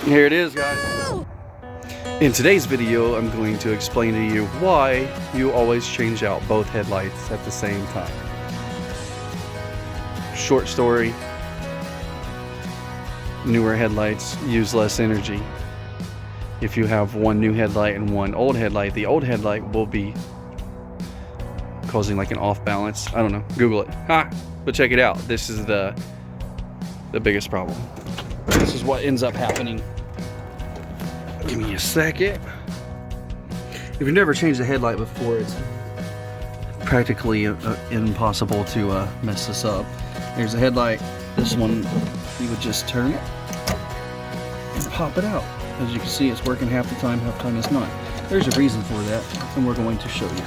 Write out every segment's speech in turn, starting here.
Here it is, guys. In today's video, I'm going to explain to you why you always change out both headlights at the same time. Short story, newer headlights use less energy. If you have one new headlight and one old headlight, the old headlight will be causing like an off balance. I don't know, Google it. But check it out. This is the biggest problem. This is what ends up happening. Give me a second. If you've never changed the headlight before, it's practically impossible to mess this up. Here's a headlight. This one, you would just turn it and pop it out. As you can see, it's working half the time it's not. There's a reason for that, and we're going to show you.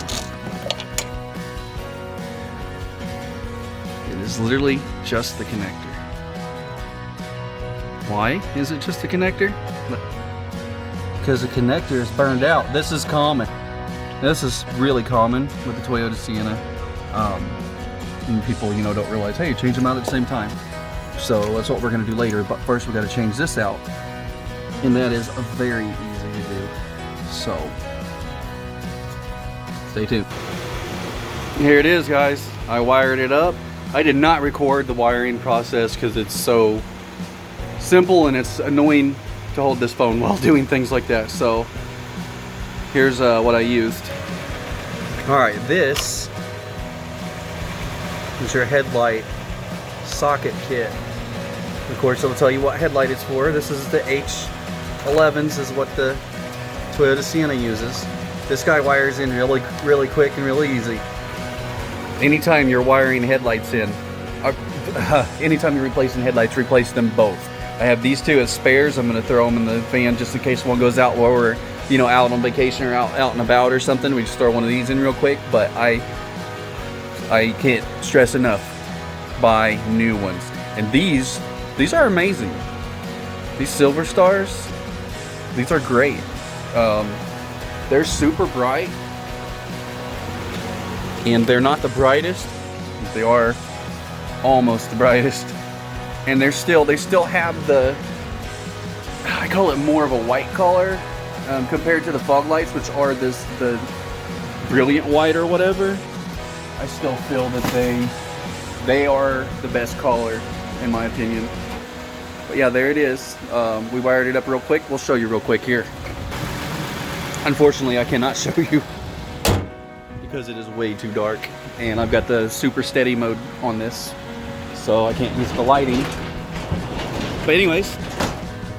It is literally just the connector. Why is it just the connector? Because the connector is burned out. This is common. This is really common with the Toyota Sienna. And people, don't realize, hey, change them out at the same time. So that's what we're going to do later. But first, we got to change this out, and that is very easy to do. So stay tuned. Here it is, guys. I wired it up. I did not record the wiring process because it's so simple and it's annoying to hold this phone while doing things like that. So here's what I used. Alright, this is your headlight socket kit. Of course, it'll tell you what headlight it's for. This is the H11s, is what the Toyota Sienna uses. This guy wires in really quick and really easy. Anytime you're wiring headlights in, anytime you're replacing headlights, replace them both. I have these two as spares. I'm going to throw them in the van just in case one goes out while we're, out on vacation or out and about or something. We just throw one of these in real quick. But I can't stress enough, buy new ones. And these are amazing. These silver stars, these are great. They're super bright, and they're not the brightest. They are almost the brightest. And they still have the, I call it more of a white color compared to the fog lights, which are the brilliant white or whatever. I still feel that they are the best color in my opinion. But yeah, there it is. We wired it up real quick. We'll show you real quick here. Unfortunately, I cannot show you because it is way too dark, and I've got the super steady mode on this, so I can't use the lighting. But anyways,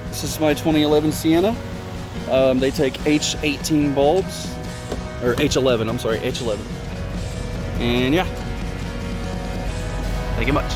this is my 2011 Sienna. They take H18 bulbs, or H11, I'm sorry, H11. And yeah, thank you much.